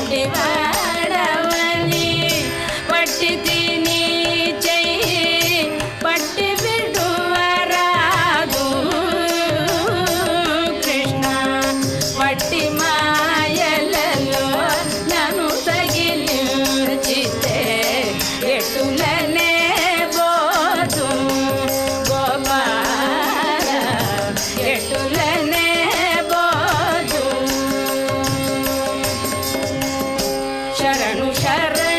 గుడివాడవని పట్టి తిని చెయ్యి పట్టి బిడువరాదు కృష్ణ పట్టి మాయలలో నన్ను తగిలించితే ఎటులనే పోదు గోపాల ఎటులనే పోదు శరణు శరణు